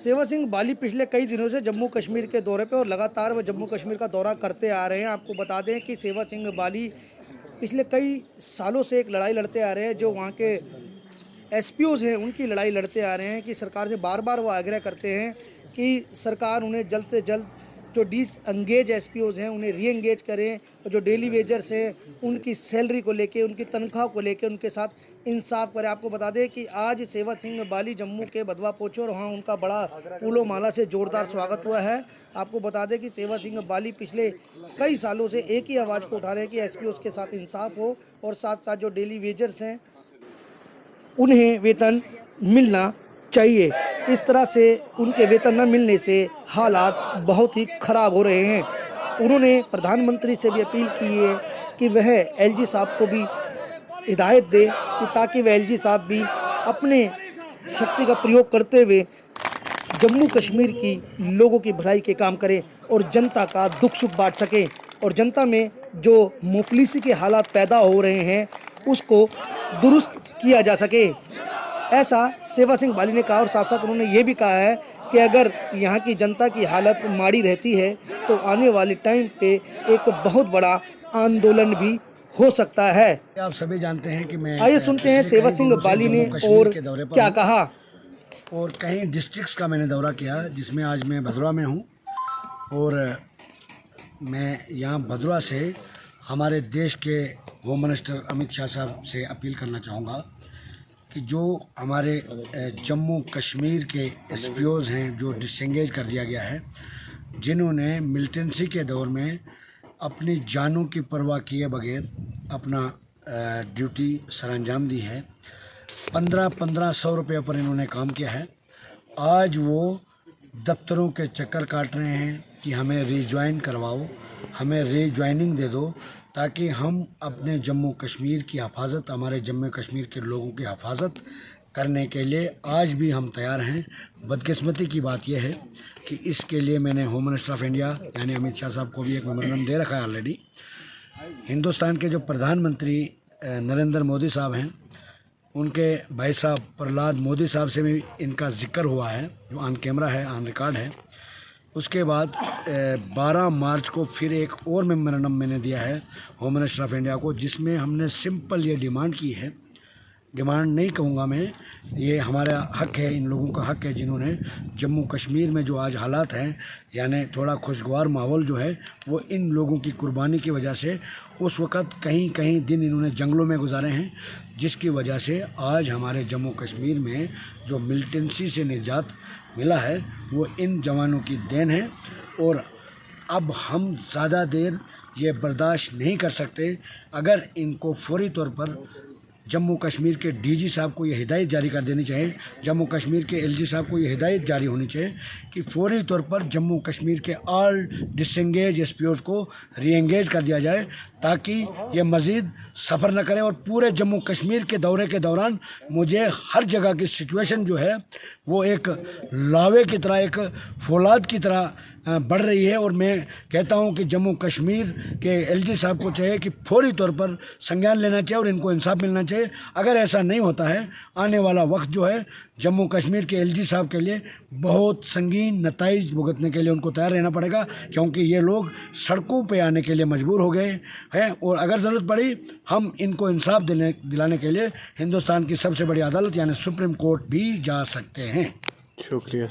सेवा सिंह बाली पिछले कई दिनों से जम्मू कश्मीर के दौरे पे और लगातार वह जम्मू कश्मीर का दौरा करते आ रहे हैं। आपको बता दें कि सेवा सिंह बाली पिछले कई सालों से एक लड़ाई लड़ते आ रहे हैं, जो वहाँ के एसपीओज़ हैं उनकी लड़ाई लड़ते आ रहे हैं कि सरकार से बार बार वो आग्रह करते हैं कि सरकार उन्हें जल्द से जल्द जो डिसएंगेज एसपीओज़ हैं उन्हें री एंगेज करें, और जो डेली वेजर्स हैं उनकी सैलरी को लेके, उनकी तनख्वाह को लेके उनके साथ इंसाफ करें। आपको बता दें कि आज सेवा सिंह बाली जम्मू के बधवा पहुंचे और वहाँ उनका बड़ा फूलों माला से जोरदार स्वागत हुआ है। आपको बता दें कि सेवा सिंह बाली पिछले कई सालों से एक ही आवाज़ को उठा रहे हैं कि एसपीओज़ के साथ इंसाफ हो और साथ साथ जो डेली वेजर्स हैं उन्हें वेतन मिलना चाहिए। इस तरह से उनके वेतन न मिलने से हालात बहुत ही ख़राब हो रहे हैं। उन्होंने प्रधानमंत्री से भी अपील की है कि वह एलजी साहब को भी हिदायत दे कि ताकि वह एलजी साहब भी अपने शक्ति का प्रयोग करते हुए जम्मू कश्मीर की लोगों की भलाई के काम करें और जनता का दुख सुख बांट सकें, और जनता में जो मुफलिसी के हालात पैदा हो रहे हैं उसको दुरुस्त किया जा सके। ऐसा सेवा सिंह बाली ने कहा और साथ साथ उन्होंने ये भी कहा है कि अगर यहाँ की जनता की हालत माड़ी रहती है तो आने वाले टाइम पे एक बहुत बड़ा आंदोलन भी हो सकता है। आप सभी जानते हैं कि मैं आइए सुनते हैं सेवा सिंह बाली ने और क्या कहा। और कई डिस्ट्रिक्ट्स का मैंने दौरा किया, जिसमें आज मैं भदरवा में हूँ। और मैं यहाँ भदरवा से हमारे देश के होम मिनिस्टर अमित शाह साहब से अपील करना चाहूँगा कि जो हमारे जम्मू कश्मीर के एसपीओज़ हैं जो डिसएंगेज कर दिया गया है, जिन्होंने मिलिटेंसी के दौर में अपनी जानों की परवाह किए बगैर अपना ड्यूटी सरअंजाम दी है, 1500 रुपये पर इन्होंने काम किया है। आज वो दफ्तरों के चक्कर काट रहे हैं कि हमें रीज्वाइन करवाओ, हमें रीज्वाइनिंग दे दो, ताकि हम अपने जम्मू कश्मीर की हिफाजत, हमारे जम्मू कश्मीर के लोगों की हिफाजत करने के लिए आज भी हम तैयार हैं। बदकिस्मती की बात यह है कि इसके लिए मैंने होम मिनिस्टर ऑफ इंडिया यानी अमित शाह साहब को भी एक मेमोरेंडम दे रखा है ऑलरेडी। हिंदुस्तान के जो प्रधानमंत्री नरेंद्र मोदी साहब हैं, उनके भाई साहब प्रहलाद मोदी साहब से भी इनका जिक्र हुआ है, जो ऑन कैमरा है, ऑन रिकॉर्ड है। उसके बाद 12 मार्च को फिर एक और मेमोरेंडम मैंने दिया है होम मिनिस्टर ऑफ इंडिया को, जिसमें हमने सिंपल ये डिमांड की है, डिमांड नहीं कहूँगा मैं, ये हमारा हक है, इन लोगों का हक है जिन्होंने जम्मू कश्मीर में जो आज हालात हैं, यानी थोड़ा खुशगवार माहौल जो है वो इन लोगों की कुर्बानी की वजह से उस वक़्त कहीं कहीं दिन इन्होंने जंगलों में गुजारे हैं, जिसकी वजह से आज हमारे जम्मू कश्मीर में जो मिलिटेंसी से निजात मिला है वो इन जवानों की देन है। और अब हम ज़्यादा देर ये बर्दाश्त नहीं कर सकते। अगर इनको फौरी तौर पर जम्मू कश्मीर के डीजी साहब को ये हिदायत जारी कर देनी चाहिए, जम्मू कश्मीर के एलजी साहब को ये हिदायत जारी होनी चाहिए कि फौरी तौर पर जम्मू कश्मीर के ऑल डिसएंगेज एसपीओज़ को रीएंगेज कर दिया जाए, ताकि ये मज़ीद सफ़र न करें। और पूरे जम्मू कश्मीर के दौरे के दौरान मुझे हर जगह की सिचुएशन जो है वो एक लावे की तरह, एक फौलाद की तरह बढ़ रही है। और मैं कहता हूं कि जम्मू कश्मीर के एलजी साहब को चाहिए कि फौरी तौर पर संज्ञान लेना चाहिए और इनको इंसाफ मिलना चाहिए। अगर ऐसा नहीं होता है, आने वाला वक्त जो है जम्मू कश्मीर के एलजी साहब के लिए बहुत संगीन नताइज भुगतने के लिए उनको तैयार रहना पड़ेगा, क्योंकि ये लोग सड़कों पे आने के लिए मजबूर हो गए हैं। और अगर ज़रूरत पड़ी हम इनको इंसाफ दिलाने के लिए हिंदुस्तान की सबसे बड़ी अदालत यानी सुप्रीम कोर्ट भी जा सकते हैं। शुक्रिया।